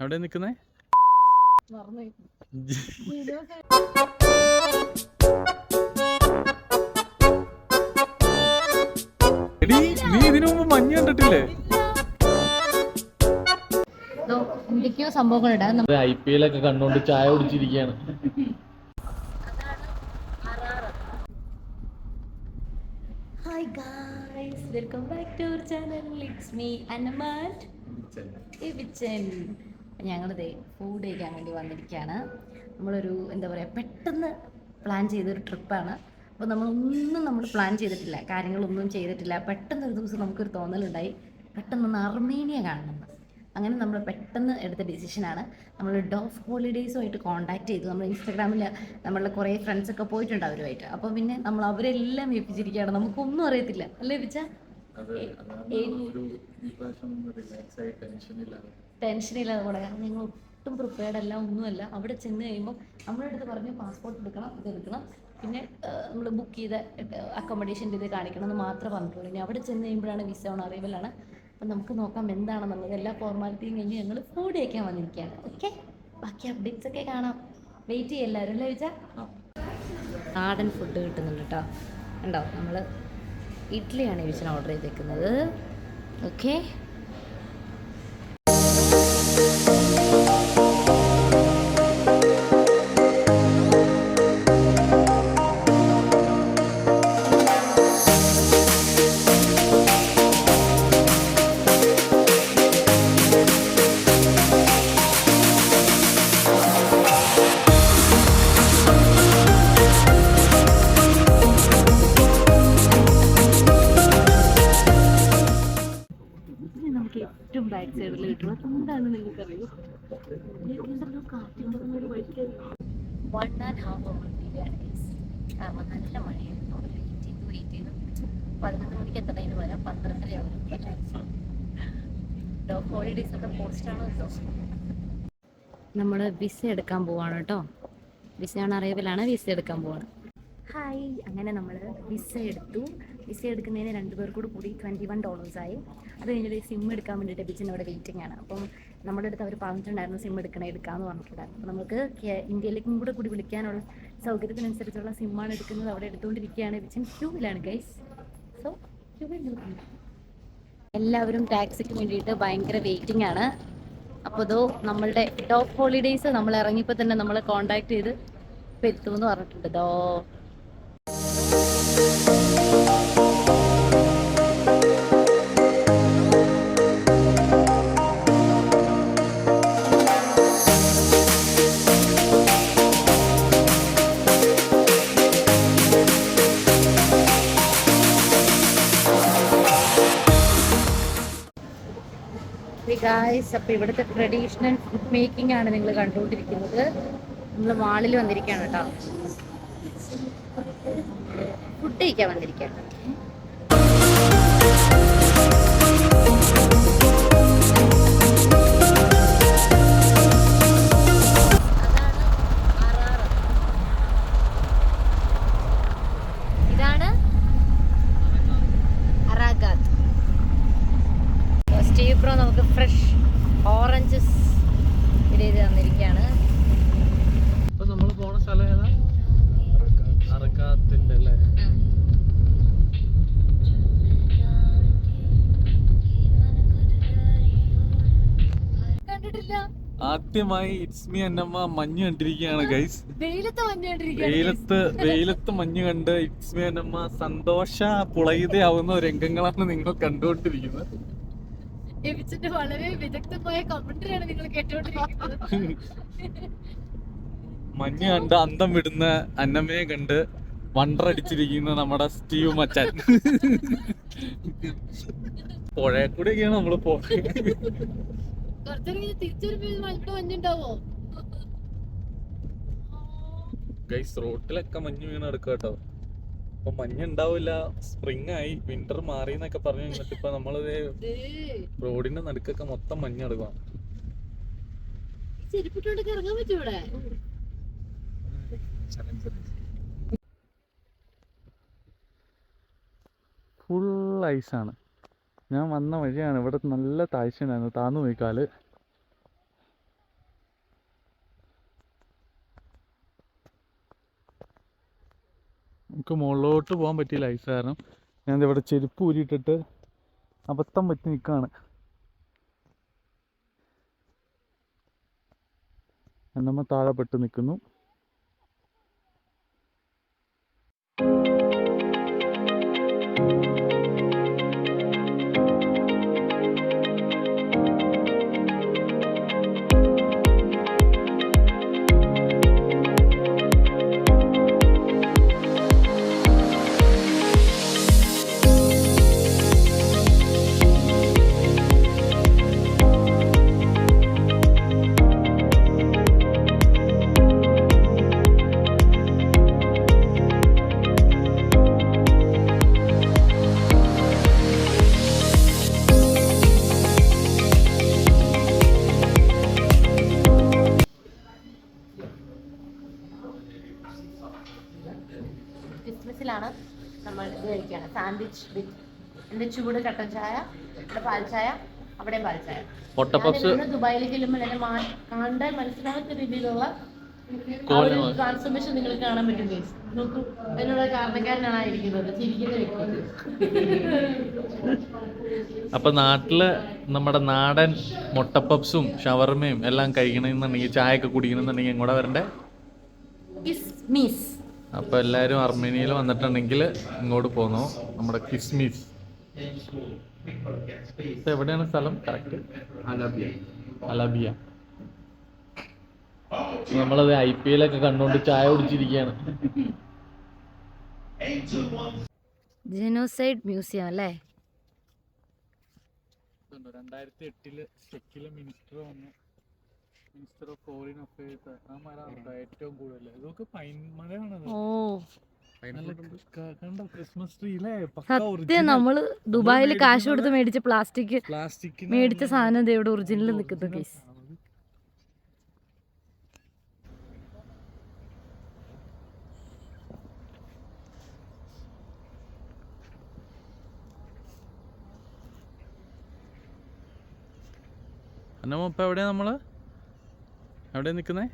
എവിടെ നിക്കുന്നേ? എടീ, നീ ഇതിനു മുമ്പ് മഞ്ഞ് കണ്ടിട്ടില്ലേ? എന്തൊക്കെയോ സംഭവങ്ങളുണ്ട്. IPL ഒക്കെ കണ്ടോണ്ട് ചായ കുടിച്ചിരിക്കുകയാണ്. Hi guys, welcome back to our channel. It's me അന്നമാൻഡ് വിച്ചൻ. ഞങ്ങളിതേ ഫുഡ് കഴിക്കാൻ വേണ്ടി വന്നിരിക്കുകയാണ്. നമ്മളൊരു എന്താ പറയുക, പെട്ടെന്ന് പ്ലാൻ ചെയ്തൊരു ട്രിപ്പാണ്. അപ്പോൾ നമ്മൾ പ്ലാൻ ചെയ്തിട്ടില്ല, കാര്യങ്ങളൊന്നും ചെയ്തിട്ടില്ല. പെട്ടെന്ന് ഒരു ദിവസം നമുക്കൊരു തോന്നലുണ്ടായി, പെട്ടെന്നൊന്ന് അർമേനിയ കാണണം. അങ്ങനെ നമ്മൾ പെട്ടെന്ന് എടുത്ത ഡിസിഷനാണ്. നമ്മൾ ഡോഫ് ഹോളിഡേയ്സുമായിട്ട് കോൺടാക്ട് ചെയ്തു. നമ്മൾ ഇൻസ്റ്റാഗ്രാമിൽ നമ്മളുടെ കുറേ ഫ്രണ്ട്സൊക്കെ പോയിട്ടുണ്ട് അവരുമായിട്ട്. അപ്പോൾ പിന്നെ നമ്മൾ അവരെല്ലാം ഏൽപ്പിച്ചിരിക്കുകയാണ്. നമുക്കൊന്നും അറിയത്തില്ല അല്ലേ വിച്ച? ടെൻഷനില്ലാതെ കൂടെ, കാരണം ഞങ്ങൾ ഒട്ടും പ്രിപ്പയർഡ് അല്ല, ഒന്നുമല്ല. അവിടെ ചെന്ന് കഴിയുമ്പോൾ നമ്മുടെ അടുത്ത് പറഞ്ഞ് പാസ്പോർട്ട് എടുക്കണം, ഇതെടുക്കണം, പിന്നെ നമ്മൾ ബുക്ക് ചെയ്ത അക്കോമഡേഷൻ്റെ ഇത് കാണിക്കണം എന്ന് മാത്രമേ പറഞ്ഞിട്ടുള്ളൂ. ഇനി അവിടെ ചെന്ന് കഴിയുമ്പോഴാണ് വിസ ഓൺ അറൈവലാണ്. അപ്പം നമുക്ക് നോക്കാം എന്താണെന്നുള്ളത്. എല്ലാ ഫോർമാലിറ്റിയും കഴിഞ്ഞ് ഞങ്ങൾ ഫുഡ് കഴിക്കാൻ വന്നിരിക്കുകയാണ്. ഓക്കെ, ബാക്കി അപ്ഡേറ്റ്സ് ഒക്കെ കാണാം. വെയിറ്റ് ചെയ്യും എല്ലാവരും അല്ലേ ചോദിച്ചാൽ. നാടൻ ഫുഡ് കിട്ടുന്നുണ്ട് കേട്ടോ. ഉണ്ടോ, നമ്മൾ ഇഡ്ഡലിയാണ് ചോദിച്ചാൽ ഓർഡർ ചെയ്തേക്കുന്നത്. ഓക്കെ, ഏറ്റവും ബാക്ക് സൈഡിൽ കിട്ടുന്നത് എന്താണെന്ന് നിങ്ങൾക്കറിയോ? 1.5 hour നല്ല മഴയാണ്. വെയിറ്റ് ചെയ്തു 11 മണിക്ക് എത്തുന്നതിന് വരാം. 12:30 ആവും. ഡോഗ് ഹോളിഡേയ്സ് ഒക്കെ പോസ്റ്റാണ് കേട്ടോ. നമ്മൾ വിസ എടുക്കാൻ പോവാണ് കേട്ടോ. വിസയാണ് അറൈവലാണ്, വിസ എടുക്കാൻ പോവാണ്. ഹായ്, അങ്ങനെ നമ്മൾ വിസ എടുത്തു. വിസ എടുക്കുന്നതിന് 2 പേർ കൂടി $21 ആയി. അത് കഴിഞ്ഞിട്ട് സിം എടുക്കാൻ വേണ്ടിയിട്ട് ബിച്ചിന് അവിടെ വെയിറ്റിംഗ് ആണ്. അപ്പം നമ്മുടെ അടുത്ത് അവർ പറഞ്ഞിട്ടുണ്ടായിരുന്നു സിം എടുക്കാമെന്ന് പറഞ്ഞിട്ടുണ്ടായിരുന്നു. അപ്പോൾ നമുക്ക് ഇന്ത്യയിലേക്കും കൂടി വിളിക്കാനുള്ള സൗകര്യത്തിനനുസരിച്ചുള്ള സിമ്മാണ് എടുക്കുന്നത്. അവിടെ എടുത്തുകൊണ്ടിരിക്കുകയാണ്. ബിച്ചിൻ ക്യൂവിലാണ് ഗൈസ്. സോ ക്യൂവിൽ നിൽക്കുന്നു. എല്ലാവരും ടാക്സിക്ക് വേണ്ടിയിട്ട് ഭയങ്കര വെയിറ്റിംഗ് ആണ്. അപ്പോൾ ഇതോ നമ്മളുടെ ഡോഗ് ഹോളിഡേയ്സ് നമ്മൾ ഇറങ്ങിയപ്പോൾ തന്നെ നമ്മൾ കോൺടാക്ട് ചെയ്ത് ഇപ്പോൾ എത്തുമെന്ന് പറഞ്ഞിട്ടുണ്ട്. ഇതോ ഗായ്സ്, അപ്പോൾ ഇവിടുത്തെ ട്രഡീഷണൽ ഫുഡ് മേക്കിംഗ് ആണ് നിങ്ങൾ കണ്ടുകൊണ്ടിരിക്കുന്നത്. നമ്മൾ മാളിൽ വന്നിരിക്കുകയാണ് കേട്ടോ. ഫുഡ് കഴിക്കാൻ വന്നിരിക്കുകയാണ്. ഇതാണ് അറാഗാത്ത്. സ്റ്റീവ് ബ്രോ നമുക്ക് ഫ്രഷ് ഓറഞ്ചസ് ഇത് തന്നിരിക്കുകയാണ്. ഇപ്പൊ നമ്മൾ പോണ സ്ഥലം ഏതാ? അറക്കാത്തിന്റെ അല്ലേ? കണ്ടിട്ടില്ല. ആദ്യമായി ഇറ്റ്സ് മീ അന്നമ്മ മഞ്ഞ് കണ്ടിരിക്കുകയാണ് ഗൈസ്. വെയിലത്ത് മഞ്ഞ് കണ്ട് ഇറ്റ്സ് മീ അന്നമ്മ സന്തോഷ പുളയുതയാവുന്ന രംഗങ്ങളാണ് നിങ്ങൾ കണ്ടുകൊണ്ടിരിക്കുന്നത്. വളരെ വിദഗ്ധമായ കമന്ററിയാണ് നിങ്ങൾ കേട്ടോണ്ടിരിക്കുന്നത്. മഞ്ഞ് കണ്ട് അന്തം വിടുന്ന അന്നമ്മയെ കണ്ട് വണ്ടറടിച്ചിരിക്കുന്ന നമ്മുടെ സ്റ്റീവ് മച്ചാൻ. പുഴയെ കൂടെയൊക്കെയാണ് നമ്മള് ഗൈസ്. റോട്ടിലൊക്കെ മഞ്ഞ് വീണ് എടുക്കുക കേട്ടോ. അപ്പൊ മഞ്ഞ് ഉണ്ടാവില്ല, സ്പ്രിങ് ആയി, വിന്റർ മാറി എന്നൊക്കെ പറഞ്ഞു കഴിഞ്ഞിട്ട് ഇപ്പൊ നമ്മളത് റോഡിന്റെ നടുക്കൊക്കെ മൊത്തം മഞ്ഞ് എടുക്കുക. ഫുൾ ഐസാണ്. ഞാൻ വന്ന വഴിയാണ്, ഇവിടെ നല്ല താഴ്ച ഉണ്ടായിരുന്നു, താന്നു പോയി കാല്. നമുക്ക് മുകളിലോട്ട് പോകാൻ പറ്റിയില്ല ഐസ് കാരണം. ഞാൻ ഇവിടെ ചെരുപ്പ് ഊരിയിട്ടിട്ട് അബദ്ധം പറ്റി നിൽക്കുകയാണ്. എന്നമ്മ താഴെ പെട്ട് നിൽക്കുന്നു. ക്രിസ്മസിലാണ് നമ്മൾ ഇത് കഴിക്കുകയാണ്, സാൻഡ്വിച്ച് വിത്ത് എൻ്റെ ചൂട് കട്ടൻ ചായ, ഇവിടെ പാൽ ചായ, അവിടെ പാൽ ചായ. ദുബായിലേക്ക് ചെല്ലുമ്പോൾ എന്നെ കണ്ടാൽ മനസ്സിലാവാത്ത രീതിയിലുള്ള ട്രാൻസ്ഫോർമേഷൻ നിങ്ങൾക്ക് കാണാൻ പറ്റും. ഗൈസ് നോക്കൂ, അതിനുള്ള കാരണക്കാരനാണ് ആയിരിക്കുന്നത്, ചിരിക്കുന്ന വ്യക്തി. അപ്പൊ നാട്ടില് നമ്മുടെ നാടൻ മുട്ടപ്പപ്സും ഷവർമയും എല്ലാം കഴിക്കണമെന്നുണ്ടെങ്കിൽ, ചായ ഒക്കെ കുടിക്കണമെന്നുണ്ടെങ്കിൽ എങ്ങോട്ടാ വരണ്ടേ? കിസ്മിസ്. അപ്പൊ എല്ലാരും അർമേനിയയിൽ വന്നിട്ടുണ്ടെങ്കിൽ ഇങ്ങോട്ട് പോന്നു, നമ്മുടെ കിസ്മിസ്. എവിടെയാണ് സ്ഥലം കറക്റ്റ്? അലബിയ. നമ്മളത് IPL ഒക്കെ കണ്ടുകൊണ്ട് ചായ കുടിച്ചിരിക്കുകയാണ്. ജനോസൈഡ് മ്യൂസിയം അല്ലേ? 2008 ചെക്കിലെ മിനിസ്റ്റർ വന്നു, മിനിസ്റ്റർ ഓഫ് ഫോറിൻ അഫയേഴ്സ്. ആ മരമാണ് ഏറ്റവും കൂടുതൽ. ഇതൊക്കെ പൈൻ മരമാണത്. കണ്ടോ ക്രിസ്മസ് ട്രീ അല്ലേ? സത്യം, നമ്മള് ദുബായിൽ കാശ് കൊടുത്ത് മേടിച്ച പ്ലാസ്റ്റിക് മേടിച്ച സാധനം ഇവിടെ ഒറിജിനൽ നിൽക്കുന്നു. കേസ് ഇപ്പൊ എവിടെയാ നമ്മള് എവിടെ നിക്കുന്നേ?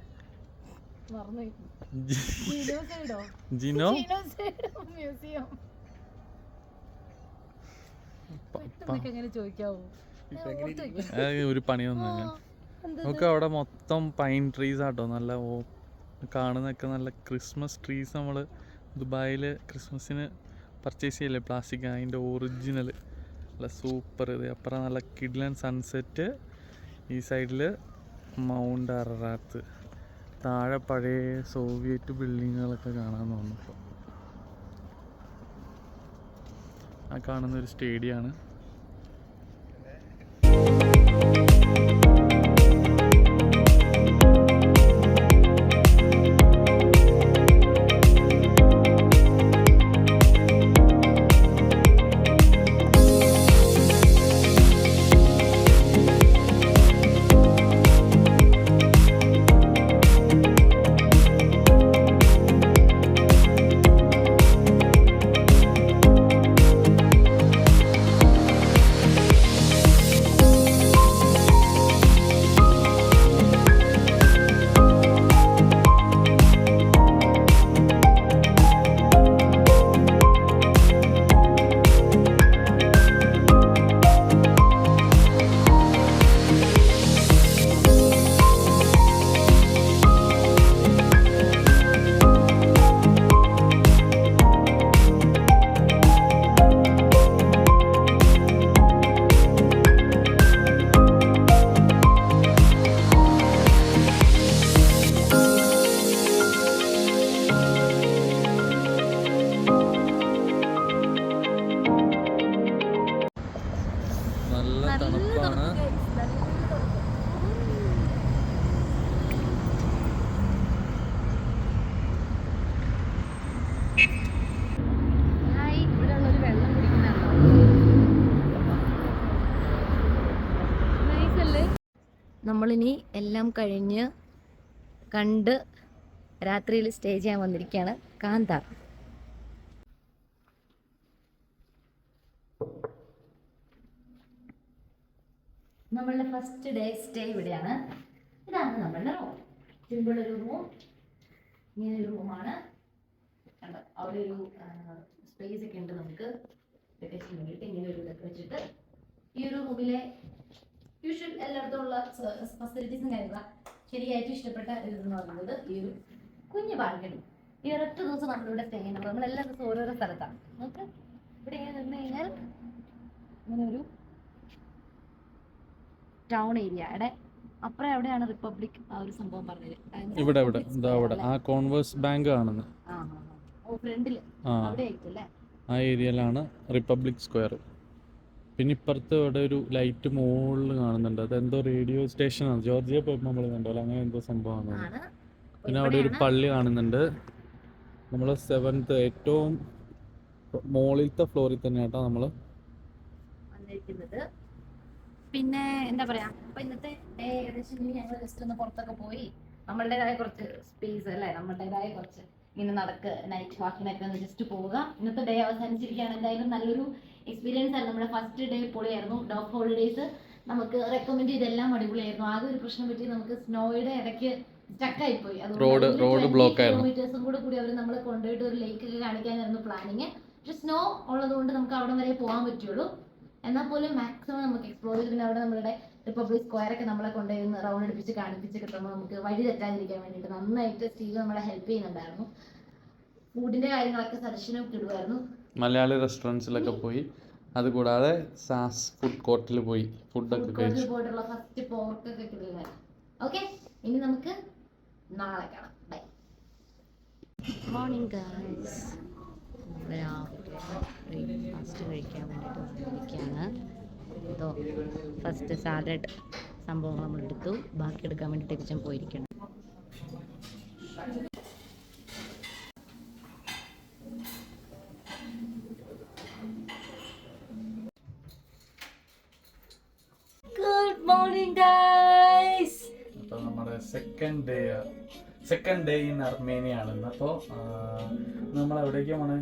ജിനോ ഒരു പണിയൊന്നും. നമുക്ക് അവിടെ മൊത്തം പൈൻ ട്രീസ് ആട്ടോ, നല്ല കാണുന്നൊക്കെ നല്ല ക്രിസ്മസ് ട്രീസ്. നമ്മൾ ദുബായിൽ ക്രിസ്മസിന് പർച്ചേസ് ചെയ്യില്ലേ പ്ലാസ്റ്റിക്, അതിൻ്റെ ഒറിജിനൽ നല്ല സൂപ്പർ. ഇത് അപ്പുറം നല്ല കിഡ്ലൻ സൺസെറ്റ്, ഈ സൈഡിൽ മൗണ്ട് അറാത്ത്, താഴെ പഴയ സോവിയറ്റ് ബിൽഡിങ്ങുകളൊക്കെ കാണാൻ തോന്നുന്നു. ആ കാണുന്നൊരു സ്റ്റേഡിയമാണ്. നമ്മളിനി എല്ലാം കഴിഞ്ഞ് കണ്ട് രാത്രിയിൽ സ്റ്റേ ചെയ്യാൻ വന്നിരിക്കുകയാണ് കാന്താർ. നമ്മളുടെ ഫസ്റ്റ് ഡേ സ്റ്റേ ഇവിടെയാണ്. ഇതാണ് നമ്മളുടെ റൂം. സിമ്പിൾ ഒരു റൂം, ഇങ്ങനൊരു റൂമാണ്. കണ്ടോ അവിടെ ഒരു സ്പേസ് ഒക്കെ ഉണ്ട് നമുക്ക് ഇതൊക്കെ ചെയ്യാൻ വേണ്ടിയിട്ട്. ഇങ്ങനെ ഒരു ഇതൊക്കെ വെച്ചിട്ട് ഈ ഒരു റൂമിലെ യൂഷ്വൽ എല്ലായിടത്തും ഉള്ള ഫെസിലിറ്റീസും കാര്യങ്ങളാണ്. ശരിയായിട്ടും ഇഷ്ടപ്പെട്ട ഇതെന്ന് പറയുന്നത് ഈ ഒരു കുഞ്ഞു ബാൽക്കണി. ഈ ഒരൊറ്റ ദിവസം നമ്മളിവിടെ സ്റ്റേ ചെയ്യുന്നത്. നമ്മൾ എല്ലാ ദിവസവും ഓരോരോ സ്ഥലത്താണ്. നമുക്ക് ഇവിടെ ഇങ്ങനെ നിന്ന് കഴിഞ്ഞാൽ ഇങ്ങനെ ഒരു ടൗൺ ഏരിയയുടെ അപ്പുറം എവിടെയാണ് റിപ്പബ്ലിക് ആ ഒരു സംഭവം പറഞ്ഞത്. ഇവിടെ ആ കോൺവേഴ്സ് ബാങ്ക് കാണുന്നത് ഫ്രണ്ടില് അവിടെ ആയിട്ടല്ലേ ആ ഏരിയയിലാണ് റിപ്പബ്ലിക് സ്ക്വയർ. പിന്നെ ഇപ്പുറത്ത് ഇവിടെ ഒരു ലൈറ്റ് മുകളിൽ കാണുന്നുണ്ട്. അതെന്തോ റേഡിയോ സ്റ്റേഷനാണ്. ജോർജിയ പോയപ്പോൾ നമ്മൾ കണ്ടല്ലോ, അങ്ങനെ എന്തോ സംഭവമാണ്. പിന്നെ അവിടെ ഒരു പള്ളി കാണുന്നുണ്ട്. നമ്മൾ 7th ഏറ്റവും മുകളിലത്തെ ഫ്ലോറിൽ തന്നെ കേട്ടോ നമ്മൾ വന്നിരിക്കുന്നത്. പിന്നെ എന്താ പറയാ, അപ്പൊ ഇന്നത്തെ ഡേ ഏകദേശം ഞങ്ങൾ ജസ്റ്റ് ഒന്ന് പുറത്തൊക്കെ പോയി നമ്മളുടേതായ കുറച്ച് സ്പേസ് അല്ലേ, നമ്മളുടേതായ കുറച്ച് ഇങ്ങനെ നൈറ്റ് വാക്കിനൊക്കെ ഒന്ന് ജസ്റ്റ് പോവുക. ഇന്നത്തെ ഡേ അവസാനിച്ചിരിക്കുകയാണ്. എന്തായാലും നല്ലൊരു എക്സ്പീരിയൻസ് ആയിരുന്നു. നമ്മുടെ ഫസ്റ്റ് ഡേ പൊളിയായിരുന്നു. ഡോഗ് ഹോളിഡേയ്സ് നമുക്ക് റെക്കമെൻഡ് ചെയ്തെല്ലാം അടിപൊളിയായിരുന്നു. ആകെ ഒരു പ്രശ്നം പറ്റി, നമുക്ക് സ്നോയുടെ ഇടയ്ക്ക് സ്റ്റക്കായി പോയി. റോഡ് ബ്ലോക്ക് ആയിരുന്നു. കിലോമീറ്റേഴ്സും കൂടി അവർ നമ്മളെ കൊണ്ടുപോയിട്ട് ഒരു ലേക്ക് ഒക്കെ കാണിക്കാനായിരുന്നു പ്ലാനിങ്. പക്ഷെ സ്നോ ഉള്ളത് കൊണ്ട് നമുക്ക് അവിടെ വരെ പോകാൻ പറ്റുള്ളൂ. എന്നാൽ പോലും മാക്സിമം നമുക്ക് എക്സ്പ്ലോർ ചെയ്ത് പിന്നെ അവിടെ നമ്മുടെ റിപ്പബ്ലിക് സ്ക്വയർ ഒക്കെ നമ്മളെ കൊണ്ടുപോയി റൗണ്ട് അടിപ്പിച്ച് കാണിപ്പിച്ച് കിട്ടുമ്പോൾ നമുക്ക് വഴി തെറ്റാതിരിക്കാൻ വേണ്ടിയിട്ട് നന്നായിട്ട് സ്റ്റീവ് നമ്മളെ ഹെൽപ്പ് ചെയ്യുന്നുണ്ടായിരുന്നു. ഫുഡിന്റെ കാര്യങ്ങളൊക്കെ സജഷനും ഇടുമായിരുന്നു. മലയാളി റെസ്റ്റോറൻറ്റ്സിലൊക്കെ പോയി. അതുകൂടാതെ സാസ് ഫുഡ് കോർട്ടിൽ പോയി ഫുഡൊക്കെ കഴിച്ചു. പോയിട്ടുള്ള ഫസ്റ്റ് പോർക്കൊക്കെ കിട്ടുമായിരുന്നു. ഓക്കെ, ഇനി നമുക്ക് നാളെ കാണാം. ബൈ. മോർണിംഗ് ഗൈസ്, ബ്രേക്ക്ഫാസ്റ്റ് കഴിക്കാൻ വേണ്ടിയിട്ട് വന്നിരിക്കുകയാണ്. ഇതോ ഫസ്റ്റ് സാലഡ് സംഭവങ്ങൾ നമ്മൾ എടുത്തു. ബാക്കി എടുക്കാൻ വേണ്ടിയിട്ട് കിച്ചൻ പോയിരിക്കണം. Good morning guys. അപ്പോൾ നമ്മുടെ സെക്കൻഡ് ഡേ ഇൻ അർമേനിയ ആണെന്ന്. അപ്പോൾ നമ്മൾ എവിടേക്കാ പോണേ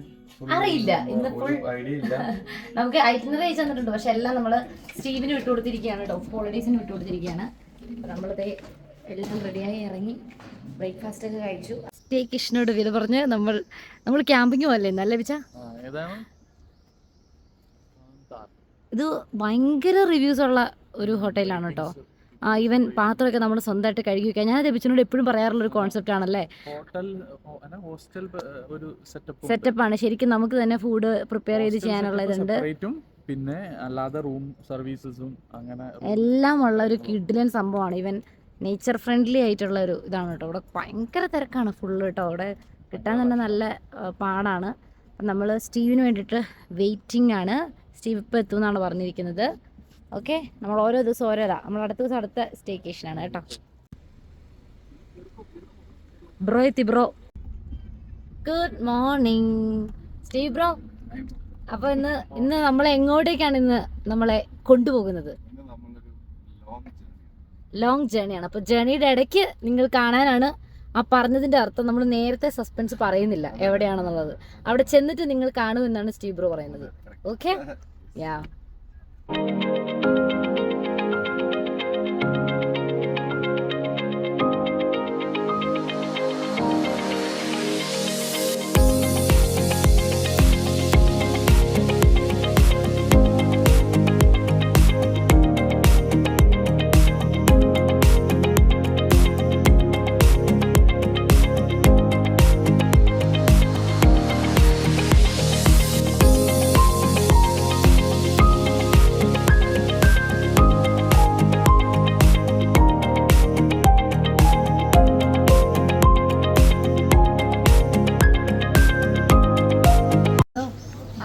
അറിയില്ല. ഇന്ന് ഫുൾ ഐഡിയ ഇല്ല. നമുക്ക് ഐറ്റിനറി അയച്ചു തന്നിട്ടുണ്ട്, പക്ഷെ എല്ലാം നമ്മൾ സ്റ്റീവിന് വിട്ടുകൊടുത്തിരിക്കുകയാണ്, ഡോഗ് ഹോളിഡേയ്സിന് വിട്ടുകൊടുത്തിരിക്കുകയാണ്. നമ്മളിത് എല്ലാം റെഡിയായി ഇറങ്ങി ബ്രേക്ക്ഫാസ്റ്റ് ഒക്കെ കഴിച്ചു. സ്റ്റേക്കേഷനോട് വില പറഞ്ഞ് നമ്മൾ ക്യാമ്പിങ് പോകല്ലേ നല്ല ലഭിച്ച. ഇത് ഭയങ്കര റിവ്യൂസ് ഉള്ള ഒരു ഹോട്ടലാണ് കേട്ടോ. ഈവൻ പാത്രമൊക്കെ നമ്മൾ സ്വന്തമായിട്ട് കഴുകി വെക്കാം. ഞാൻ ലഭിച്ചതിനോട് എപ്പോഴും പറയാറുള്ള ഒരു കോൺസെപ്റ്റ് ആണല്ലേ. സെറ്റപ്പാണ് ശരിക്കും. നമുക്ക് തന്നെ ഫുഡ് പ്രിപ്പയർ ചെയ്ത് ചെയ്യാനുള്ള ഇതുണ്ട്. പിന്നെ അല്ലാതെ റൂം സർവീസസും അങ്ങനെ എല്ലാം ഉള്ള ഒരു കിഡിലൻ സംഭവമാണ്. ഈവൻ നേച്ചർ ഫ്രണ്ട്ലി ആയിട്ടുള്ള ഒരു ഇതാണ് കേട്ടോ. ഇവിടെ ഭയങ്കര തിരക്കാണ് ഫുള്ള് കേട്ടോ. അവിടെ കിട്ടാൻ തന്നെ നല്ല പാടാണ്. നമ്മൾ സ്റ്റീവിന് വേണ്ടിയിട്ട് വെയിറ്റിംഗ് ആണ്. സ്റ്റീവ് ഇപ്പോൾ എത്തുമെന്നാണ് പറഞ്ഞിരിക്കുന്നത്. ഓക്കെ, നമ്മൾ ഓരോ ദിവസം ഓരോതാ. നമ്മൾ അടുത്ത ദിവസം അടുത്ത സ്റ്റേക്കേഷനാണ് കേട്ടോ. ബ്രോ എത്തി bro. Good morning Steve bro. അപ്പൊ ഇന്ന് നമ്മളെ എങ്ങോട്ടേക്കാണ് ഇന്ന് നമ്മളെ കൊണ്ടുപോകുന്നത്? ലോങ് ജേണിയാണ്. അപ്പൊ ജേണിയുടെ ഇടയ്ക്ക് നിങ്ങൾ കാണാനാണ് ആ പറഞ്ഞതിന്റെ അർത്ഥം. നമ്മൾ നേരത്തെ സസ്പെൻസ് പറയുന്നില്ല എവിടെയാണെന്നുള്ളത്. അവിടെ ചെന്നിട്ട് നിങ്ങൾ കാണുമെന്നാണ് സ്റ്റീവ് ബ്രോ പറയുന്നത്. ഓക്കെ, യാ.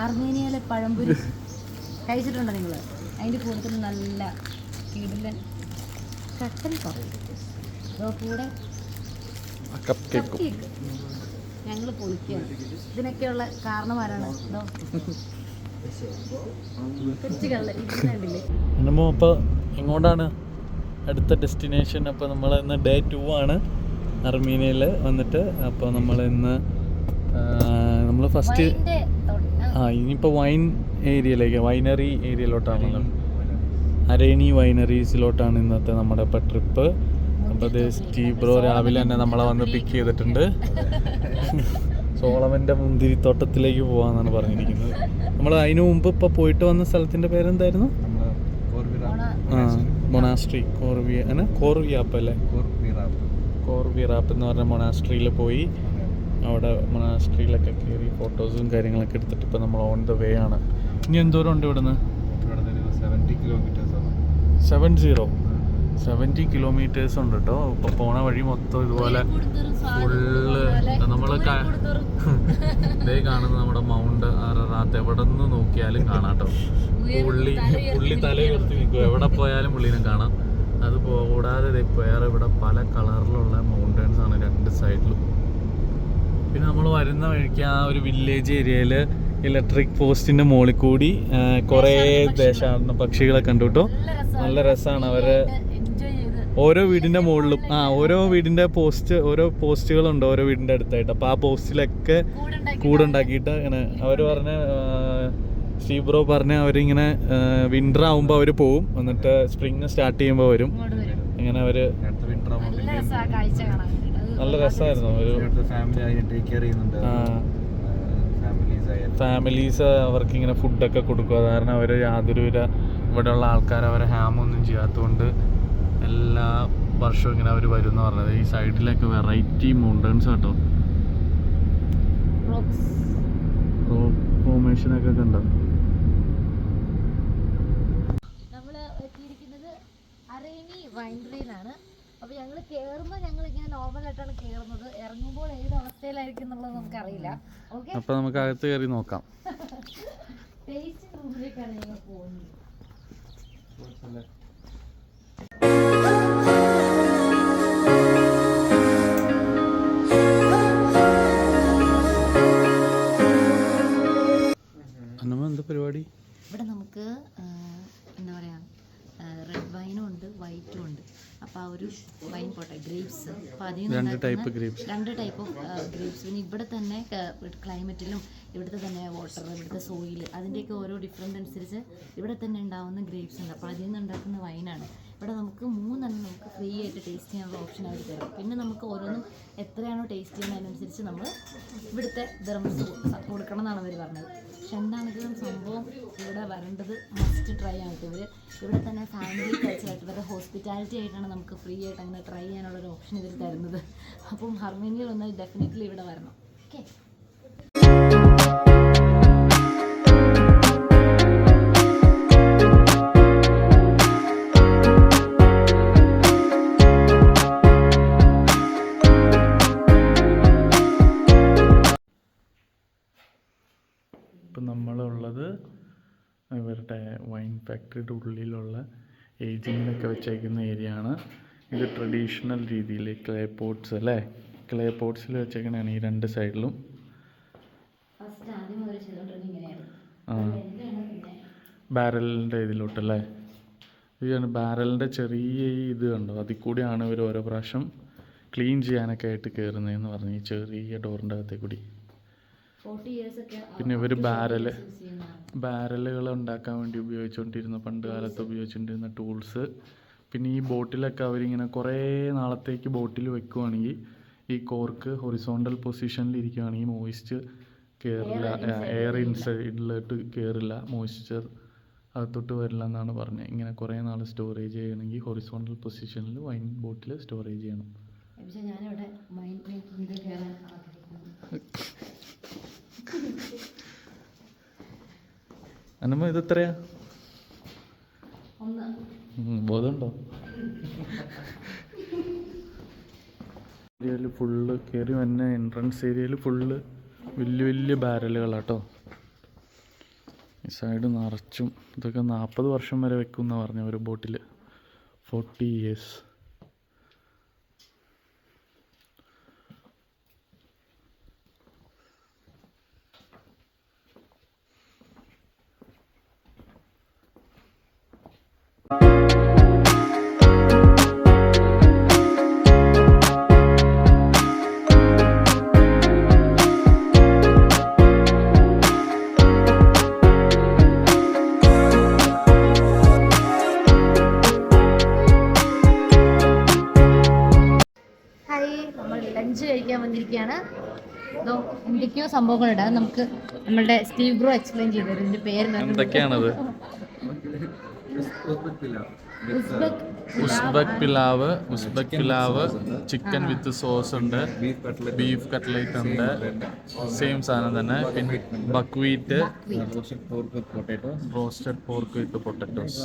അർമേനിയയിലെ പഴംപൊരി കഴിച്ചിട്ടുണ്ടോ നിങ്ങൾ? അതിൻ്റെ കൂടുതൽ നല്ല കിടിലൻ കട്ടൻ കൂടെ ഞങ്ങൾ പൊളിക്കുകയാണ്. ഇതിനൊക്കെയുള്ള കാരണമാരാണ് അപ്പോൾ എങ്ങോട്ടാണ് അടുത്ത ഡെസ്റ്റിനേഷൻ? അപ്പോൾ നമ്മൾ ഇന്ന് ഡേ 2 ആണ് അർമീനിയയിൽ വന്നിട്ട്. അപ്പോൾ നമ്മൾ ഇന്ന് നമ്മൾ ഫസ്റ്റ് ഇനിയിപ്പോൾ വൈൻ ഏരിയയിലേക്ക്, വൈനറി ഏരിയയിലോട്ടാണല്ലോ, അരേനി വൈനറീസിലോട്ടാണ് ഇന്നത്തെ നമ്മുടെ ഇപ്പോൾ ട്രിപ്പ്. അപ്പോൾ അത് സ്റ്റീവ് ബ്രോ രാവിലെ തന്നെ നമ്മളെ വന്ന് പിക്ക് ചെയ്തിട്ടുണ്ട്. സോളമൻ്റെ മുന്തിരിത്തോട്ടത്തിലേക്ക് പോകാമെന്നാണ് പറഞ്ഞിരിക്കുന്നത്. നമ്മൾ അതിനു മുമ്പ് ഇപ്പോൾ പോയിട്ട് വന്ന സ്ഥലത്തിൻ്റെ പേരെന്തായിരുന്നു? മൊണാസ്ട്രി കോർവിയാപ്പ് അല്ലേ? കോർവിറാപ്പ് എന്ന് പറഞ്ഞ മൊണാസ്ട്രിയിൽ പോയി അവിടെ മൊണാസ്ട്രിയിലൊക്കെ കയറി ഫോട്ടോസും കാര്യങ്ങളൊക്കെ എടുത്തിട്ട് ഇപ്പോൾ നമ്മൾ ഓൺ ദ വേ ആണ്. ഇനി എന്തോരം ഉണ്ട് ഇവിടുന്ന്? 70 കിലോമീറ്റേഴ്സ് ഉണ്ട് കേട്ടോ. ഇപ്പോൾ പോണ വഴി മൊത്തം ഇതുപോലെ ഫുള്ള് നമ്മൾ ഇതേ കാണുന്നത് നമ്മുടെ മൗണ്ട് അററാത്ത്. എവിടെ നിന്ന് നോക്കിയാലും കാണാം കേട്ടോ. പുള്ളി തല ഉയർത്തി നിൽക്കും, എവിടെ പോയാലും പുള്ളിനെ കാണാം. അത് കൂടാതെ വേറെ ഇവിടെ പല കളറിലുള്ള മൗണ്ടൻസ് ആണ് രണ്ട് സൈഡിലും. പിന്നെ നമ്മൾ വരുന്ന വഴിക്ക് ആ ഒരു വില്ലേജ് ഏരിയയിൽ ഇലക്ട്രിക് പോസ്റ്റിന്റെ മുകളിൽ കൂടി കുറേ ദേശാടന പക്ഷികളെ കണ്ടു കേട്ടോ. നല്ല രസമാണ്. അവര് ഓരോ വീടിന്റെ മുകളിലും ഓരോ വീടിന്റെ ഓരോ പോസ്റ്റുകളുണ്ട് ഓരോ വീടിന്റെ അടുത്തായിട്ട്. അപ്പോൾ ആ പോസ്റ്റിലൊക്കെ കൂടുണ്ടാക്കിയിട്ട് ഇങ്ങനെ അവർ പറഞ്ഞ സ്റ്റീവ് ബ്രോ പറഞ്ഞ അവരിങ്ങനെ വിന്റർ ആകുമ്പോൾ അവർ പോവും, എന്നിട്ട് സ്പ്രിങ് സ്റ്റാർട്ട് ചെയ്യുമ്പോൾ വരും. ഇങ്ങനെ അവര് നല്ല രസമായിരുന്നു. ഒരു ഫാമിലീസ് അവർക്ക് ഇങ്ങനെ ഫുഡൊക്കെ കൊടുക്കും. അത് കാരണം അവർ യാതൊരുവിധ ഇവിടെയുള്ള ആൾക്കാർ അവരെ ഹാമൊന്നും ചെയ്യാത്തതുകൊണ്ട് എല്ലാ വർഷവും ഇങ്ങനെ അവർ വരും എന്ന് പറഞ്ഞത്. ഈ സൈഡിലൊക്കെ വെറൈറ്റി മൗണ്ടൻസ് കേട്ടോ. റോക്ക് ഫോർമേഷനൊക്കെ കണ്ടോ. നമ്മൾ എത്തിയിരിക്കുന്നത് അരേനി വൈൻഡറിയിലാണ്. അപ്പോൾ ഞങ്ങൾ കയറുമ്പോൾ ഞങ്ങൾ ഇങ്ങനെ നോർമലായിട്ടാണ് കയറുന്നത്. ഇറങ്ങുമ്പോൾ ഏത് അവസ്ഥയിലായിരിക്കും എന്നുള്ളത് നമുക്കറിയില്ല. ഓക്കെ, അപ്പോൾ നമുക്ക് അകത്ത് കയറി നോക്കാം. ടേസ്റ്റിംഗ് റൂമിലേക്കാണ് ഞങ്ങൾ പോകുന്നത്. എന്താ പരിപാടി? ഇവിടെ നമുക്ക് എന്താ പറയുക, റെഡ് വൈനും ഉണ്ട് വൈറ്റും ഉണ്ട്. അപ്പോൾ ആ ഒരു വൈൻ പോട്ടെ ഗ്രേപ്സ്, അപ്പോൾ അതിൽ നിന്ന് രണ്ട് ടൈപ്പ് ഓഫ് ഗ്രേപ്സ്. പിന്നെ ഇവിടെ തന്നെ ക്ലൈമറ്റിലും ഇവിടുത്തെ തന്നെ വാട്ടർ, ഇവിടുത്തെ സോയിൽ, അതിൻ്റെയൊക്കെ ഓരോ ഡിഫറൻറ്റ് അനുസരിച്ച് ഇവിടെ തന്നെ ഉണ്ടാകുന്ന ഗ്രേപ്സ് ഉണ്ട്. അപ്പോൾ അതിൽ നിന്ന് ഉണ്ടാക്കുന്ന വൈനാണ്. ഇവിടെ നമുക്ക് 3 നമുക്ക് ഫ്രീ ആയിട്ട് ടേസ്റ്റ് ചെയ്യാനുള്ള ഓപ്ഷൻ അവർ തരും. പിന്നെ നമുക്ക് ഓരോന്നും എത്രയാണോ ടേസ്റ്റ് ചെയ്യുന്നത് അതിനനുസരിച്ച് നമ്മൾ ഇവിടുത്തെ ദിർഹംസ് കൊടുക്കണം എന്നാണ് അവർ പറഞ്ഞത്. പക്ഷെ എന്താണെങ്കിലും സംഭവം ഇവിടെ വരേണ്ടത് മസ്റ്റ് ട്രൈ ആയിട്ട്. ഇവിടെ തന്നെ ഫാമിലി കൾച്ചറായിട്ട് ഇവരുടെ ഹോസ്പിറ്റാലിറ്റി ആയിട്ടാണ് നമുക്ക് ഫ്രീ ആയിട്ട് അങ്ങനെ ട്രൈ ചെയ്യാനുള്ളൊരു ഓപ്ഷൻ ഇവർ തരുന്നത്. അപ്പം ഹർമേനിയയിൽ ഒന്ന് ഡെഫിനറ്റ്ലി ഇവിടെ വരണം. ഓക്കെ, ഇപ്പം നമ്മളുള്ളത് ഇവരുടെ വൈൻ ഫാക്ടറിയുടെ ഉള്ളിലുള്ള ഏജിങ്ങിനൊക്കെ വെച്ചേക്കുന്ന ഏരിയ ആണ്. ഇത് ട്രഡീഷണൽ രീതിയിൽ ക്ലേ പോട്ട്സ് അല്ലേ, ക്ലേ പോട്ട്സിൽ വെച്ചേക്കണതാണ് ഈ രണ്ട് സൈഡിലും. ബാരലിൻ്റെ ഇതിലോട്ടല്ലേ, ഇതാണ് ബാരലിൻ്റെ ചെറിയ ഇത് കണ്ടോ, അതിൽ കൂടിയാണ് ഇവർ ഓരോ പ്രാവശ്യം ക്ലീൻ ചെയ്യാനൊക്കെ ആയിട്ട് കയറുന്നതെന്ന് പറഞ്ഞു, ഈ ചെറിയ ഡോറിൻ്റെ അകത്തേ കൂടി. പിന്നെ ഇവർ ബാരലുകൾ ഉണ്ടാക്കാൻ വേണ്ടി ഉപയോഗിച്ചുകൊണ്ടിരുന്ന പണ്ട് കാലത്ത് ഉപയോഗിച്ചുകൊണ്ടിരുന്ന ടൂൾസ്. പിന്നെ ഈ ബോട്ടിലൊക്കെ അവരിങ്ങനെ കുറേ നാളത്തേക്ക് ബോട്ടിൽ വെക്കുവാണെങ്കിൽ ഈ കോർക്ക് ഹൊറിസോണ്ടൽ പൊസിഷനിൽ ഇരിക്കുകയാണെങ്കിൽ മോയ്സ്ചർ കയറില്ല, എയർ ഇൻസൈഡിലോട്ട് കയറില്ല, മോയ്സ്ചർ അകത്തോട്ട് വരില്ല എന്നാണ് പറഞ്ഞത്. ഇങ്ങനെ കുറേ നാൾ സ്റ്റോറേജ് ചെയ്യണമെങ്കിൽ ഹൊറിസോണ്ടൽ പൊസിഷനിൽ വൈൻ ബോട്ടിൽ സ്റ്റോറേജ് ചെയ്യണം. അന്നമ്മ ഇതെത്രയാ ബോധമുണ്ടോ? ഏരിയയിൽ ഫുള്ള് കയറി വന്ന എൻട്രൻസ് ഏരിയയിൽ ഫുള്ള് വലിയ വലിയ ബാരലുകളാട്ടോ. ഈ സൈഡ് നിറച്ചും ഇതൊക്കെ 40 വർഷം വരെ വെക്കും എന്നാണ് പറഞ്ഞ ഒരു ബോട്ടിൽ, 40 years. ലഞ്ച് കഴിക്കാൻ വന്നിരിക്കുകയാണ്. എന്തൊക്കെയോ സംഭവങ്ങളുണ്ട്. അത് നമുക്ക് നമ്മളുടെ സ്റ്റീവ് ബ്രോ എക്സ്പ്ലെയിൻ ചെയ്തു തരും. ഇതിന്റെ പേര് എന്തൊക്കെയാണത്? ഉസ്ബെക് പിലാവ്, ചിക്കൻ വിത്ത് സോസ് ഉണ്ട്, ബീഫ് കട്ട്ലേറ്റ് ഉണ്ട്, സെയിം സാധനം തന്നെ. പിന്നെ ബക്വീറ്റ്, റോസ്റ്റഡ് പോർക്ക് വിത്ത് പൊട്ടറ്റോസ്,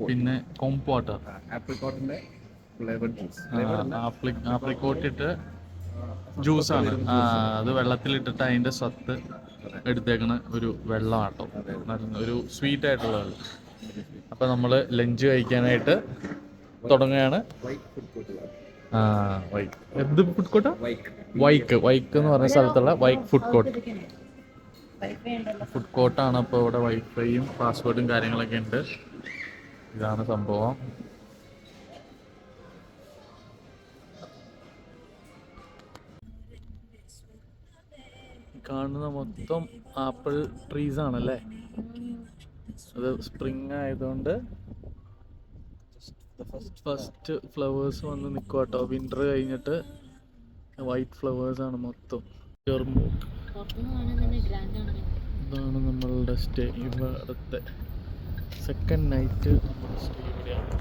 പിന്നെ കോംപോട്ട, ആപ്രിക്കോട്ട് ഇട്ട് ജ്യൂസാണ്. അത് വെള്ളത്തിലിട്ടിട്ട് അതിൻ്റെ സത്ത് എടുത്തേക്കണ ഒരു വെള്ളമാട്ടോ, ഒരു സ്വീറ്റ് ആയിട്ടുള്ള വെള്ളം. അപ്പം നമ്മൾ ലഞ്ച് കഴിക്കാനായിട്ട് തുടങ്ങുകയാണ്. എന്ത് ഫുഡ് കോർട്ടാ? വൈക്ക് എന്ന് പറഞ്ഞ സ്ഥലത്തുള്ള വൈക്ക് ഫുഡ് കോർട്ടാണ്. അപ്പോൾ ഇവിടെ വൈഫൈയും പാസ്വേഡും കാര്യങ്ങളൊക്കെ ഉണ്ട്. ഇതാണ് സംഭവം. കാണുന്ന മൊത്തം ആപ്പിൾ ട്രീസ് ആണല്ലേ. അത് സ്പ്രിങ് ആയതുകൊണ്ട് ഫസ്റ്റ് ഫ്ലവേഴ്സ് വന്ന് നിൽക്കും കേട്ടോ. വിൻ്റർ കഴിഞ്ഞിട്ട് വൈറ്റ് ഫ്ലവേഴ്സ് ആണ് മൊത്തം. ജർമൂക്ക്. ഇതാണ് നമ്മളുടെ സ്റ്റേ. ഇവിടുത്തെ സെക്കൻഡ് നൈറ്റ് സ്റ്റേ ഇവിടെയാണ്.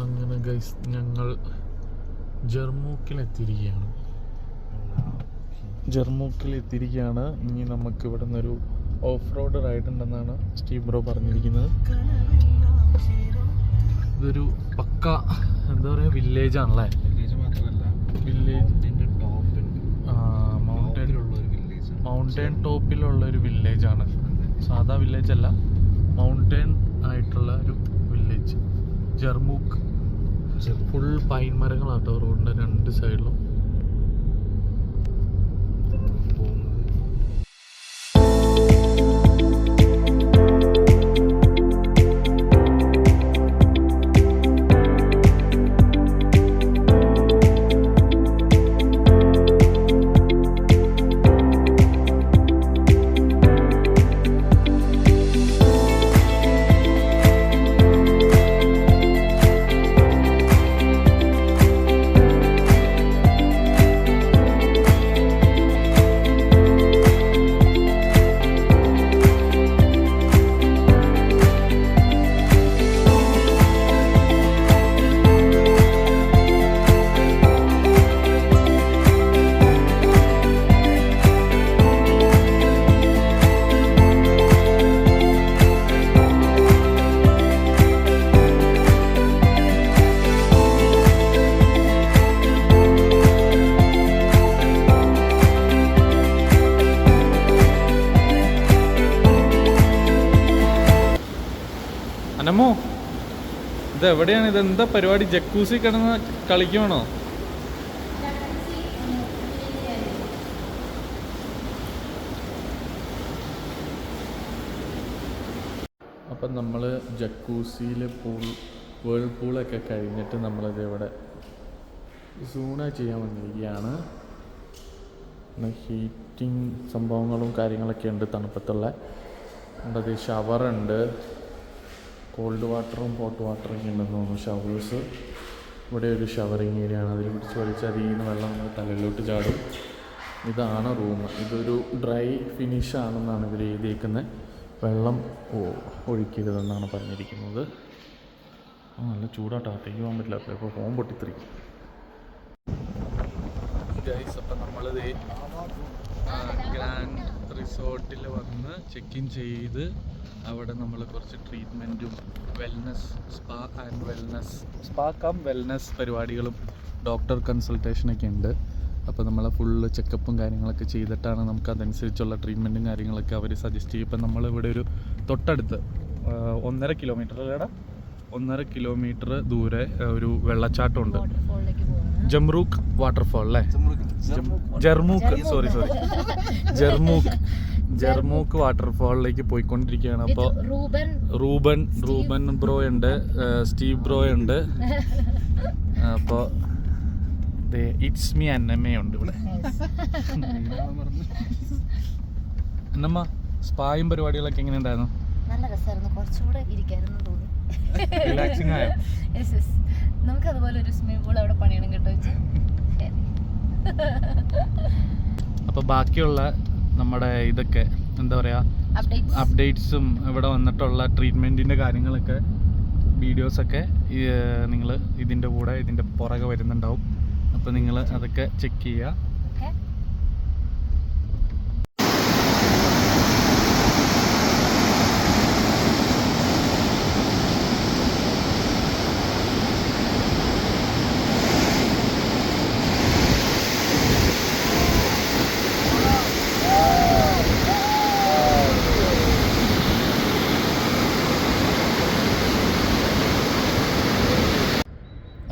അങ്ങനെ ഗൈസ് ഞങ്ങൾ ജർമൂക്കിലെത്തിയിരിക്കുകയാണ്. ഇനി നമുക്ക് ഇവിടെ നിന്നൊരു ഓഫ് റോഡ് റൈഡ് ഉണ്ടെന്നാണ് സ്റ്റീവ് ബ്രോ പറഞ്ഞിരിക്കുന്നത്. ഇതൊരു പക്ക എന്താ പറയുക വില്ലേജ് ആണല്ലേ. മൗണ്ടൻ ടോപ്പിലുള്ള ഒരു വില്ലേജ് ആണ്. സാധാ വില്ലേജ് അല്ല, മൗണ്ടൻ ആയിട്ടുള്ള ഒരു വില്ലേജ് ജർമൂക്ക്. ഫുൾ പൈൻ മരങ്ങളാട്ടോ റോഡിൻ്റെ രണ്ട് സൈഡിലും. അനമ്മോ, ഇതെവിടെയാണ്? ഇതെന്താ പരിപാടി? ജക്കൂസി കിടന്ന് കളിക്കുവാണോ? അപ്പം നമ്മൾ ജക്കൂസിയിൽ വേൾഡ് പൂളൊക്കെ കഴിഞ്ഞിട്ട് നമ്മളത് ഇവിടെ സൂണ ചെയ്യാൻ വന്നിരിക്കുകയാണ്. ഹീറ്റിംഗ് സംഭവങ്ങളും കാര്യങ്ങളൊക്കെ ഉണ്ട് തണുപ്പത്തുള്ള. അത് ഷവറുണ്ട്, കോൾഡ് വാട്ടറും ഹോട്ട് വാട്ടറൊക്കെ ഉണ്ടെന്ന് തോന്നുന്നു. ഷവേഴ്സ്. ഇവിടെ ഒരു ഷവറിങ് ഏരിയ ആണ്. അതിൽ പിടിച്ച് വലിച്ച് അതിൽ നിന്ന് വെള്ളം നമ്മൾ തലയിലോട്ട് ചാടും. ഇതാണ് റൂം. ഇതൊരു ഡ്രൈ ഫിനിഷാണെന്നാണ് ഇവർ എഴുതിയേക്കുന്നത്. വെള്ളം ഒഴിക്കരുതെന്നാണ് പറഞ്ഞിരിക്കുന്നത്. നല്ല ചൂടാട്ടോ, അകത്തേക്ക് പോകാൻ പറ്റില്ല. അപ്പോൾ ഫോൺ പൊട്ടിത്തെറിക്കും ഗൈസ്. അപ്പം നമ്മളിത് ഗ്രാൻഡ് റിസോർട്ടിൽ വന്ന് ചെക്ക് ഇൻ ചെയ്ത് അവിടെ നമ്മൾ കുറച്ച് ട്രീറ്റ്മെൻറ്റും സ്പാ കം വെൽനസ് പരിപാടികളും ഡോക്ടർ കൺസൾട്ടേഷനൊക്കെ ഉണ്ട്. അപ്പോൾ നമ്മളെ ഫുള്ള് ചെക്കപ്പും കാര്യങ്ങളൊക്കെ ചെയ്തിട്ടാണ് നമുക്ക് അതനുസരിച്ചുള്ള ട്രീറ്റ്മെൻറ്റും കാര്യങ്ങളൊക്കെ അവർ സജസ്റ്റ് ചെയ്യും. ഇപ്പം നമ്മളിവിടെ ഒരു തൊട്ടടുത്ത് 1.5 കിലോമീറ്റർ അല്ലേടാ, 1.5 കിലോമീറ്റർ ദൂരെ ഒരു വെള്ളച്ചാട്ടമുണ്ട്. ജംറൂക്ക് വാട്ടർഫാൾ അല്ലേ? ജർമൂക്ക് വാട്ടർഫാളിലേക്ക് പോയിക്കൊണ്ടിരിക്കുകയാണ്. അപ്പോൾ റൂബൻ ബ്രോ ഉണ്ട്, സ്റ്റീവ് ബ്രോ ഉണ്ട്. അപ്പോൾ ഇറ്റ്സ് മീ അന്നമ്മയുണ്ട് ഇവിടെ. അന്നമ്മ, സ്പായും പരിപാടികളൊക്കെ എങ്ങനെ ഉണ്ടായിരുന്നു? നല്ല രസമായിരുന്നു, കുറച്ചുകൂടെ ഇരിക്കായിരുന്നു തോന്നി. റിലാക്സിംഗ് ആയോ? യെസ് യെസ്, നമുക്ക് അതുപോലെ ഒരു സ്വിമ്മിംഗ് പൂൾ അവിടെ പണിയണം കേട്ടോ വെച്ചാൽ. അപ്പോൾ ബാക്കിയുള്ള നമ്മുടെ ഇതൊക്കെ എന്താ പറയുക അപ്ഡേറ്റ്സും ഇവിടെ വന്നിട്ടുള്ള ട്രീറ്റ്മെൻറ്റിൻ്റെ കാര്യങ്ങളൊക്കെ വീഡിയോസൊക്കെ നിങ്ങൾ ഇതിൻ്റെ കൂടെ ഇതിൻ്റെ പുറകെ വരുന്നുണ്ടാവും. അപ്പോൾ നിങ്ങൾ അതൊക്കെ ചെക്ക് ചെയ്യുക.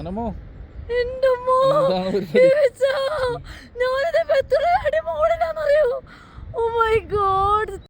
അനമോ ഞാനിത് എത്ര അടി മോളിലാന്നറിയോ? Oh my God.